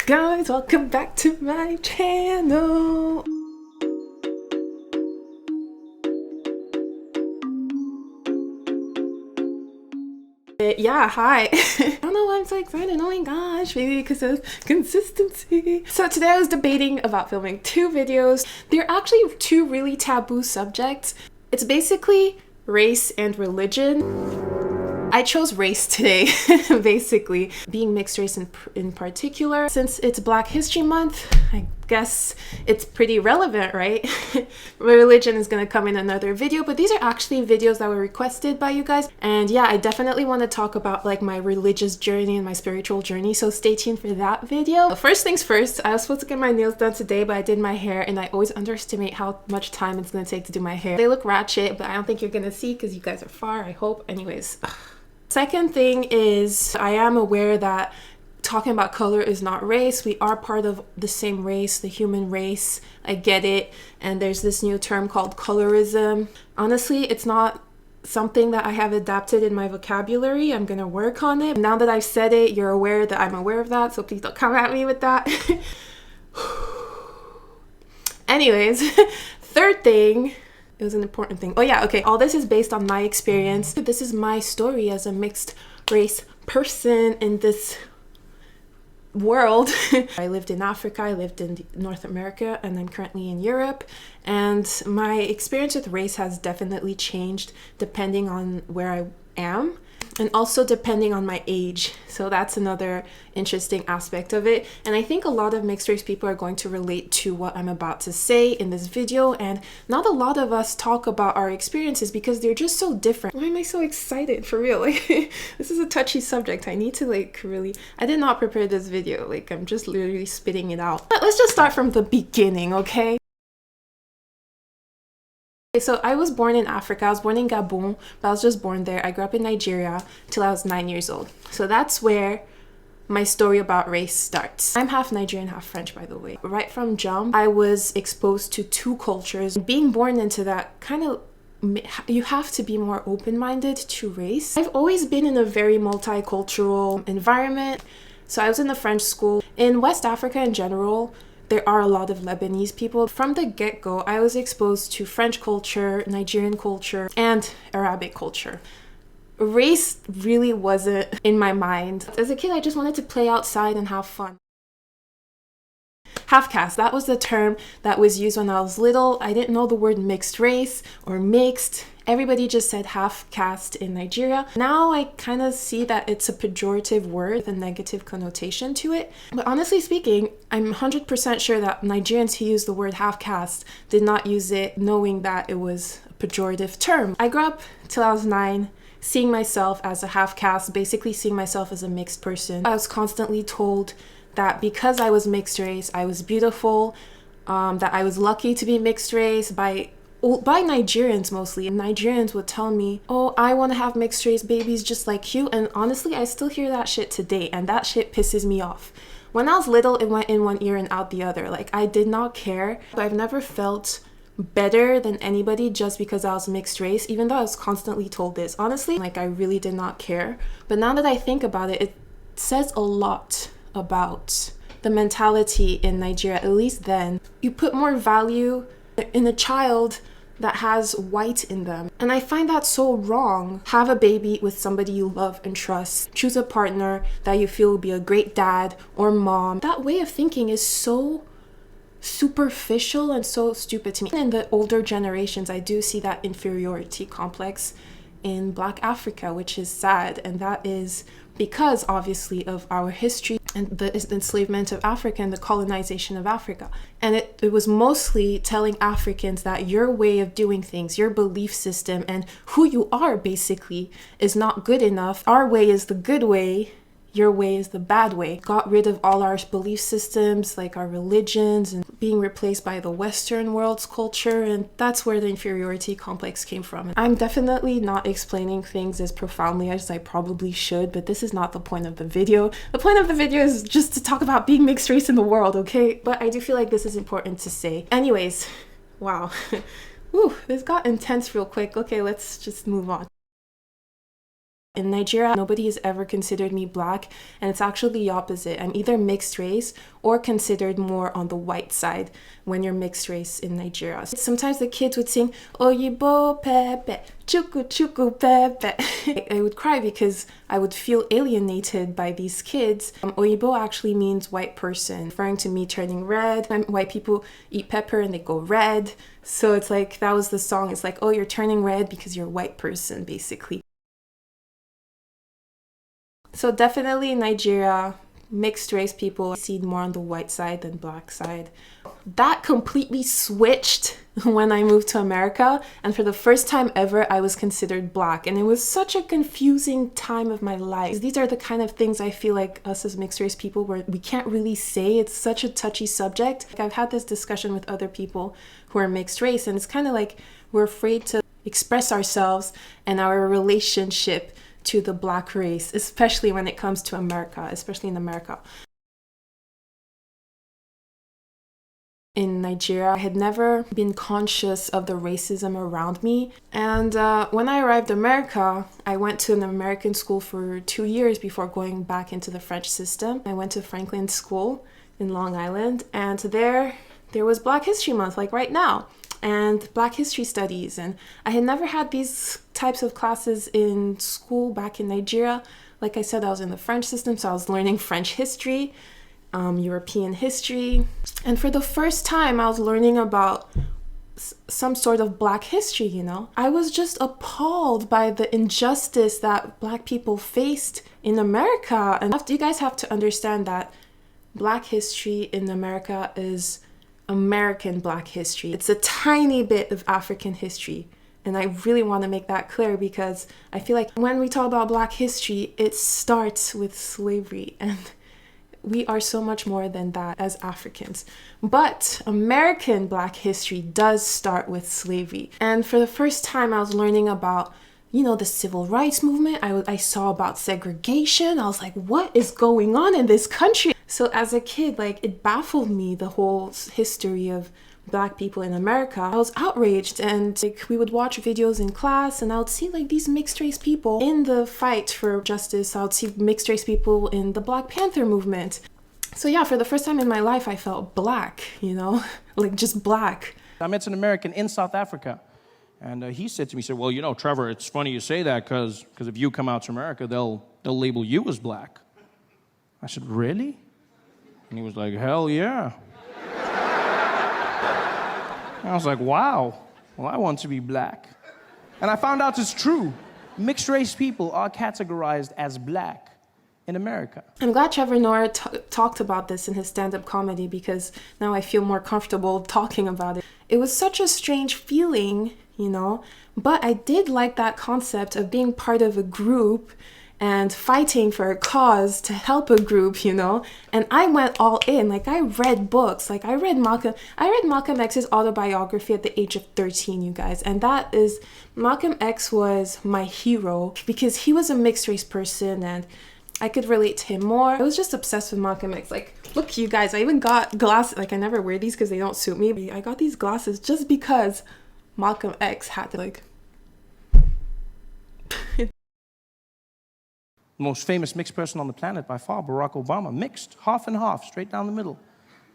Guys, welcome back to my channel. Yeah, hi. I don't know why I'm so excited. Oh my gosh, maybe because of consistency. So today I was debating about filming two videos. They're actually two really taboo subjects. It's basically race and religion. I chose race today, basically. Being mixed race in particular. Since it's Black History Month, I guess it's pretty relevant, right? Religion is gonna come in another video, but these are actually videos that were requested by you guys. And yeah, I definitely want to talk about like my religious journey and my spiritual journey, so stay tuned for that video. But first things first, I was supposed to get my nails done today, but I did my hair, and I always underestimate how much time it's gonna take to do my hair. They look ratchet, but I don't think you're gonna see because you guys are far, I hope. Anyways. Second thing is, I am aware that talking about color is not race. We are part of the same race, the human race. I get it. And there's this new term called colorism. Honestly, it's not something that I have adapted in my vocabulary. I'm gonna work on it. Now that I've said it, you're aware that I'm aware of that, so please don't come at me with that. Anyways, third thing, it was an important thing. Oh yeah, okay. All this is based on my experience. This is my story as a mixed race person in this world. I lived in Africa, I lived in North America, and I'm currently in Europe. And my experience with race has definitely changed depending on where I am. And also depending on my age. So that's another interesting aspect of it. And I think a lot of mixed race people are going to relate to what I'm about to say in this video. And not a lot of us talk about our experiences because they're just so different. Why am I so excited, for real? Like, this is a touchy subject. I need to I did not prepare this video. Like, I'm just literally spitting it out. But let's just start from the beginning, okay? So I was born in Africa. I was born in Gabon, but I was just born there. I grew up in Nigeria till I was 9 years old. So that's where my story about race starts. I'm half Nigerian, half French, by the way. Right from jump, I was exposed to two cultures. Being born into that you have to be more open-minded to race. I've always been in a very multicultural environment. So I was in the French school. In West Africa in general, there are a lot of Lebanese people. From the get-go, I was exposed to French culture, Nigerian culture, and Arabic culture. Race really wasn't in my mind. As a kid, I just wanted to play outside and have fun. Half caste, that was the term that was used when I was little. I didn't know the word mixed race or mixed. Everybody just said half caste in Nigeria. Now I kind of see that it's a pejorative word with a negative connotation to it. But honestly speaking, I'm 100% sure that Nigerians who use the word half caste did not use it knowing that it was a pejorative term. I grew up till I was 9, seeing myself as a half caste, basically seeing myself as a mixed person. I was constantly told that because I was mixed race, I was beautiful, that I was lucky to be mixed race by Nigerians mostly. And Nigerians would tell me, oh, I want to have mixed race babies just like you. And honestly, I still hear that shit today, and that shit pisses me off. When I was little, it went in one ear and out the other. Like, I did not care. I've never felt better than anybody just because I was mixed race, even though I was constantly told this. Honestly, like, I really did not care. But now that I think about it, it says a lot about the mentality in Nigeria. At least then, you put more value in a child that has white in them. And I find that so wrong. Have a baby with somebody you love and trust. Choose a partner that you feel will be a great dad or mom. That way of thinking is so superficial and so stupid to me. In the older generations, I do see that inferiority complex in Black Africa, which is sad. And that is because obviously of our history and the enslavement of Africa and the colonization of Africa. And it was mostly telling Africans that your way of doing things, your belief system, and who you are basically is not good enough. Our way is the good way. Your way is the bad way. Got rid of all our belief systems, like our religions, and being replaced by the Western world's culture. And that's where the inferiority complex came from. I'm definitely not explaining things as profoundly as I probably should, but this is not the point of the video. The point of the video is just to talk about being mixed race in the world, okay? But I do feel like this is important to say. Anyways, wow. Whew, this got intense real quick. Okay, let's just move on. In Nigeria, nobody has ever considered me black, and it's actually the opposite. I'm either mixed race or considered more on the white side when you're mixed race in Nigeria. Sometimes the kids would sing, Oyibo pepe, chuku chuku pepe. I would cry because I would feel alienated by these kids. Oyibo actually means white person, referring to me turning red. White people eat pepper and they go red. So it's like, that was the song. It's like, oh, you're turning red because you're a white person, basically. So definitely in Nigeria, mixed race people see more on the white side than black side. That completely switched when I moved to America, and for the first time ever, I was considered black, and it was such a confusing time of my life. These are the kind of things I feel like us as mixed race people, where we can't really say. It's such a touchy subject. I've had this discussion with other people who are mixed race, and it's kind of like we're afraid to express ourselves and our relationship to the black race, especially when it comes to America, especially in America. In Nigeria, I had never been conscious of the racism around me. And when I arrived in America, I went to an American school for 2 years before going back into the French system. I went to Franklin School in Long Island, and there was Black History Month, like right now, and Black History Studies. And I had never had these types of classes in school back in Nigeria. Like I said, I was in the French system, so I was learning French history, European history. And for the first time, I was learning about some sort of black history, you know? I was just appalled by the injustice that black people faced in America. And you guys have to understand that black history in America is American black history. It's a tiny bit of African history. And I really want to make that clear, because I feel like when we talk about black history, it starts with slavery, and we are so much more than that as Africans. But American black history does start with slavery. And for the first time, I was learning about, you know, the civil rights movement. I saw about segregation. I was like, what is going on in this country? So as a kid, like, it baffled me, the whole history of black people in America. I was outraged, and like, we would watch videos in class, and I would see like these mixed race people in the fight for justice. I would see mixed race people in the Black Panther movement. So yeah, for the first time in my life, I felt black, you know, like just black. I met an American in South Africa, and he said to me, he said, well, you know, Trevor, it's funny you say that, because if you come out to America, they'll label you as black. I said, really? And he was like, hell yeah. I was like, wow, well, I want to be black. And I found out it's true. Mixed race people are categorized as black in America. I'm glad Trevor Noah talked about this in his stand-up comedy, because now I feel more comfortable talking about it. It was such a strange feeling, you know, but I did like that concept of being part of a group and fighting for a cause to help a group, you know? And I went all in. Like, I read books. Like, I read Malcolm X's autobiography at the age of 13, you guys. And Malcolm X was my hero, because he was a mixed race person, and I could relate to him more. I was just obsessed with Malcolm X. Like, look, you guys, I even got glasses. Like, I never wear these because they don't suit me. I got these glasses just because Malcolm X had to, like... Most famous mixed person on the planet by far, Barack Obama, mixed, half and half, straight down the middle.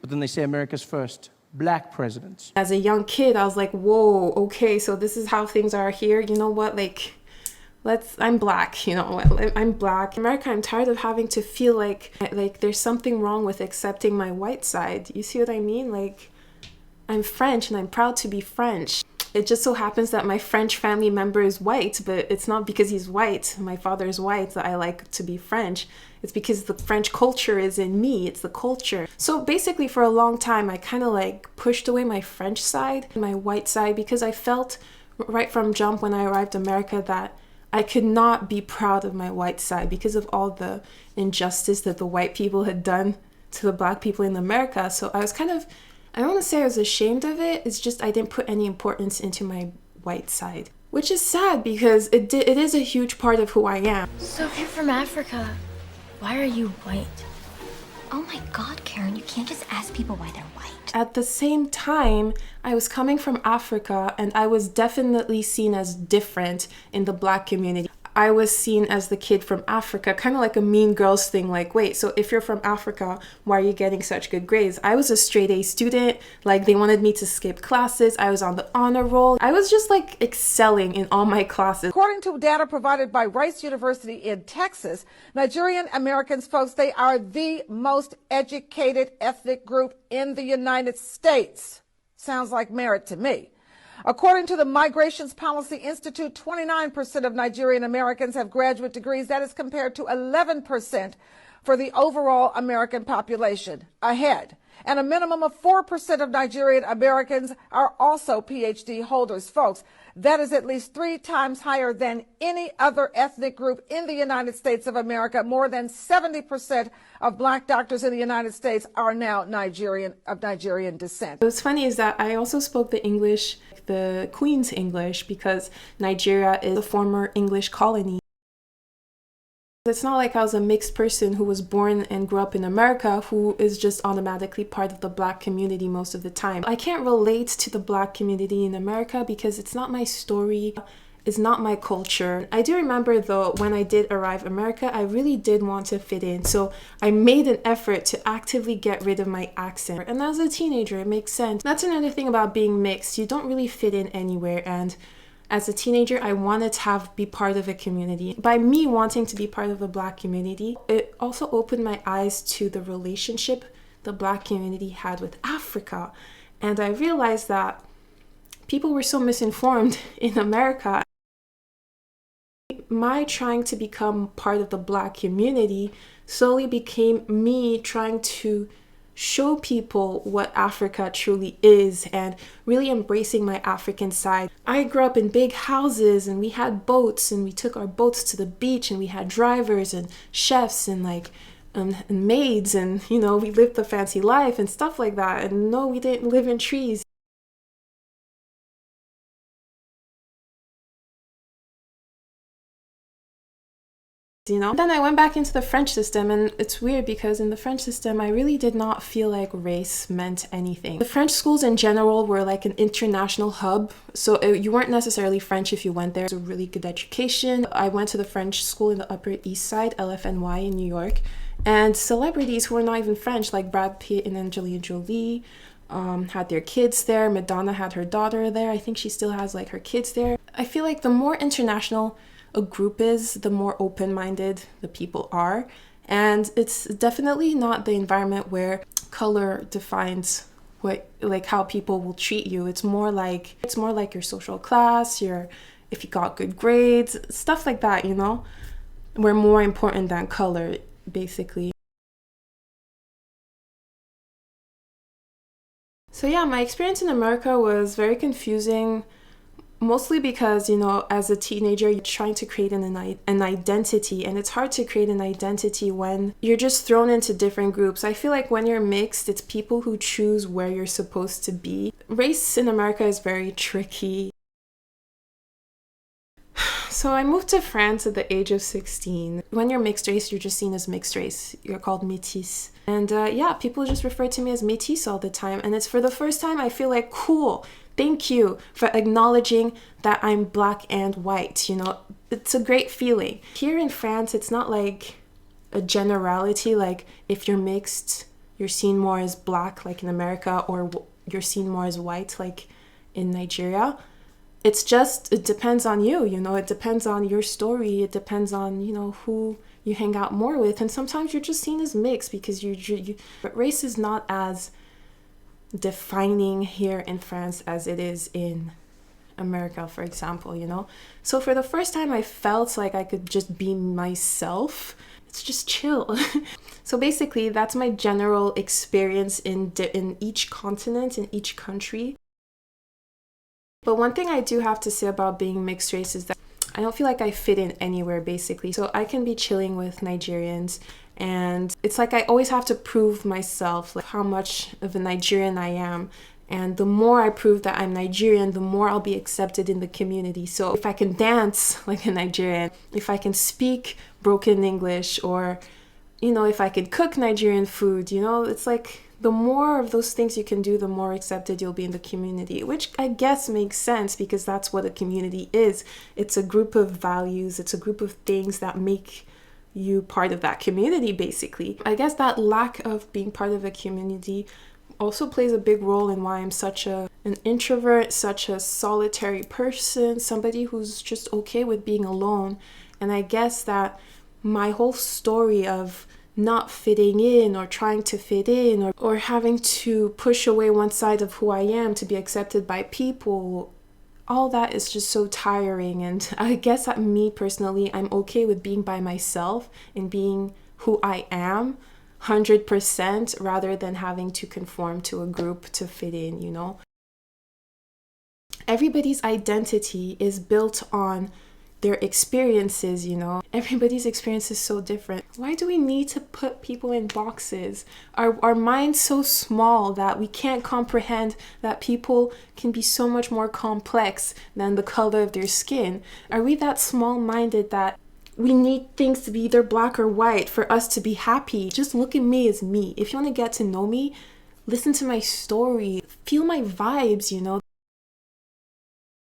But then they say America's first black president. As a young kid, I was like, whoa, okay, so this is how things are here. You know what, like, I'm black, you know, I'm black. In America, I'm tired of having to feel like there's something wrong with accepting my white side. You see what I mean? Like, I'm French, and I'm proud to be French. It just so happens that my French family member is white, but it's not because he's white, my father is white, that I like to be French. It's because the French culture is in me. It's the culture. So basically, for a long time, I kind of like pushed away my French side, my white side, because I felt right from jump when I arrived in America that I could not be proud of my white side because of all the injustice that the white people had done to the black people in America. So I was kind of, I don't want to say I was ashamed of it. It's just I didn't put any importance into my white side, which is sad because it is a huge part of who I am. So if you're from Africa, why are you white? Oh my God, Karen, you can't just ask people why they're white. At the same time, I was coming from Africa, and I was definitely seen as different in the black community. I was seen as the kid from Africa, kind of like a mean girls thing, like, wait, so if you're from Africa, why are you getting such good grades? I was a straight A student, like they wanted me to skip classes, I was on the honor roll, I was just like excelling in all my classes. According to data provided by Rice University in Texas, Nigerian-Americans, folks, they are the most educated ethnic group in the United States. Sounds like merit to me. According to the Migrations Policy Institute, 29% of Nigerian Americans have graduate degrees. That is compared to 11% for the overall American population, ahead. And a minimum of 4% of Nigerian Americans are also PhD holders, folks. That is at least 3 times higher than any other ethnic group in the United States of America. More than 70% of black doctors in the United States are now of Nigerian descent. What's funny is that I also spoke the English, the Queen's English, because Nigeria is a former English colony. It's not like I was a mixed person who was born and grew up in America who is just automatically part of the black community most of the time. I can't relate to the black community in America because it's not my story, it's not my culture. I do remember though, when I did arrive in America, I really did want to fit in. So I made an effort to actively get rid of my accent. And as a teenager, it makes sense. That's another thing about being mixed. You don't really fit in anywhere. And as a teenager, I wanted to be part of a community. By me wanting to be part of the black community, it also opened my eyes to the relationship the black community had with Africa. And I realized that people were so misinformed in America. My trying to become part of the black community slowly became me trying to show people what Africa truly is and really embracing my African side. I grew up in big houses and we had boats and we took our boats to the beach and we had drivers and chefs and and maids and we lived the fancy life and stuff like that. And no, we didn't live in trees. Then I went back into the French system, and it's weird because in the French system I really did not feel like race meant anything. The French schools in general were like an international hub, so you weren't necessarily French if you went there. It was a really good education. I went to the French school in the Upper East Side, LFNY in New York, and celebrities who were not even French, like Brad Pitt and Angelina Jolie, had their kids there. Madonna had her daughter there. I think she still has like her kids there. I feel like the more international a group is, the more open-minded the people are, and it's definitely not the environment where color defines how people will treat you. It's more like your social class, if you got good grades, stuff like that, We're more important than color, basically. So yeah, my experience in America was very confusing. Mostly because, as a teenager, you're trying to create an identity, and it's hard to create an identity when you're just thrown into different groups. I feel like when you're mixed, it's people who choose where you're supposed to be. Race in America is very tricky. So I moved to France at the age of 16. When you're mixed race, you're just seen as mixed race. You're called métis. And people just refer to me as métis all the time. And it's for the first time I feel like, cool. Thank you for acknowledging that I'm black and white. It's a great feeling. Here in France, it's not like a generality, like if you're mixed, you're seen more as black, like in America, or you're seen more as white, like in Nigeria. It depends on you, it depends on your story. It depends on, who you hang out more with. And sometimes you're just seen as mixed because but race is not as defining here in France as it is in America, for example, So for the first time, I felt like I could just be myself. It's just chill. So basically, that's my general experience in each continent, in each country. But one thing I do have to say about being mixed race is that I don't feel like I fit in anywhere, basically. So I can be chilling with Nigerians, and it's like I always have to prove myself, like how much of a Nigerian I am. And the more I prove that I'm Nigerian, the more I'll be accepted in the community. So if I can dance like a Nigerian, if I can speak broken English, or you know, if I could cook Nigerian food, you know, it's like the more of those things you can do, the more accepted you'll be in the community, which I guess makes sense because that's what a community is. It's a group of values, it's a group of things that make you part of that community, basically. I guess that lack of being part of a community also plays a big role in why I'm such an introvert, such a solitary person, somebody who's just okay with being alone. And I guess that my whole story of not fitting in or trying to fit in or having to push away one side of who I am to be accepted by people, all that is just so tiring. And I guess that me personally, I'm okay with being by myself and being who I am 100% rather than having to conform to a group to fit in, you know? Everybody's identity is built on their experiences, you know. Everybody's experience is so different. Why do we need to put people in boxes? Our minds so small that we can't comprehend that people can be so much more complex than the color of their skin. Are we that small-minded that we need things to be either black or white for us to be happy? Just look at me as me. If you want to get to know me, listen to my story, feel my vibes, you know.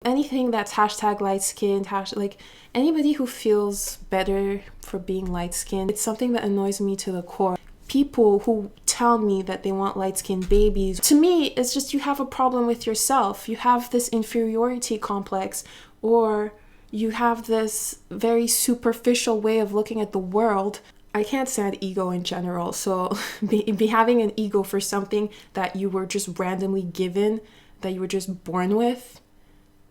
Anything that's hashtag light-skinned, like anybody who feels better for being light-skinned, it's something that annoys me to the core. People who tell me that they want light-skinned babies, to me, it's just you have a problem with yourself. You have this inferiority complex, or you have this very superficial way of looking at the world. I can't stand ego in general, so be having an ego for something that you were just randomly given, that you were just born with,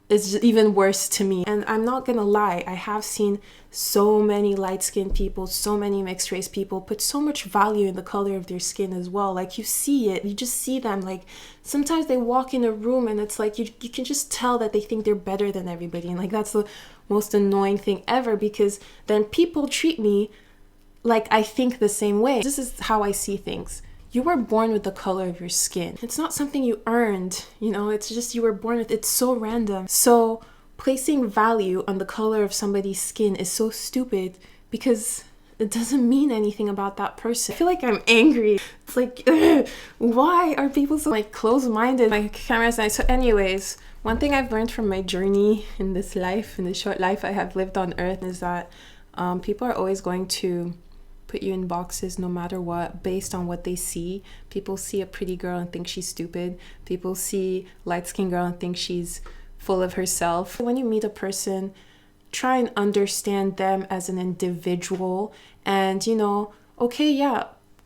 is even worse to me. And I'm not gonna lie, I have seen so many light-skinned people, so many mixed-race people put so much value in the color of their skin as well. Like, you see it, you just see them. Like, sometimes they walk in a room and it's like you can just tell that they think they're better than everybody. And like, that's the most annoying thing ever, because then people treat me like I think the same way. This is how I see things. You were born with the color of your skin. It's not something you earned, you know, it's just you were born with. It's so random. So placing value on the color of somebody's skin is so stupid because it doesn't mean anything about that person. I feel like I'm angry. It's like, ugh, why are people so like closed-minded? My camera's nice. So anyways, one thing I've learned from my journey in this life, in the short life I have lived on earth, is that people are always going to put you in boxes no matter what, based on what they see. People see a pretty girl and think she's stupid. People see light-skinned girl and think she's full of herself. When you meet a person, try and understand them as an individual, and you know, okay, yeah,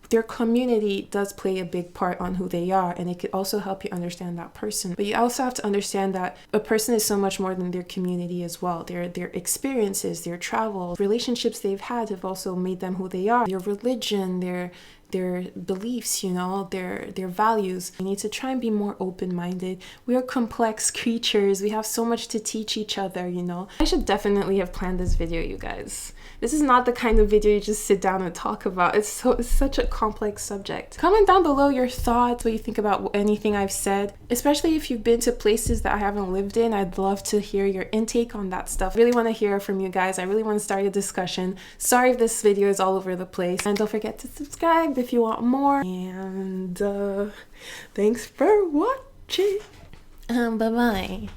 their community does play a big part on who they are, and it could also help you understand that person. But you also have to understand that a person is so much more than their community as well. Their experiences, their travel, relationships they've had have also made them who they are. Their religion, their beliefs, you know, their values. We need to try and be more open-minded. We are complex creatures. We have so much to teach each other, you know. I should definitely have planned this video, you guys. This is not the kind of video you just sit down and talk about. It's such a complex subject. Comment down below your thoughts, what you think about anything I've said, especially if you've been to places that I haven't lived in. I'd love to hear your intake on that stuff. I really want to hear from you guys. I really want to start a discussion. Sorry if this video is all over the place. And don't forget to subscribe if you want more. And thanks for watching. Bye-bye.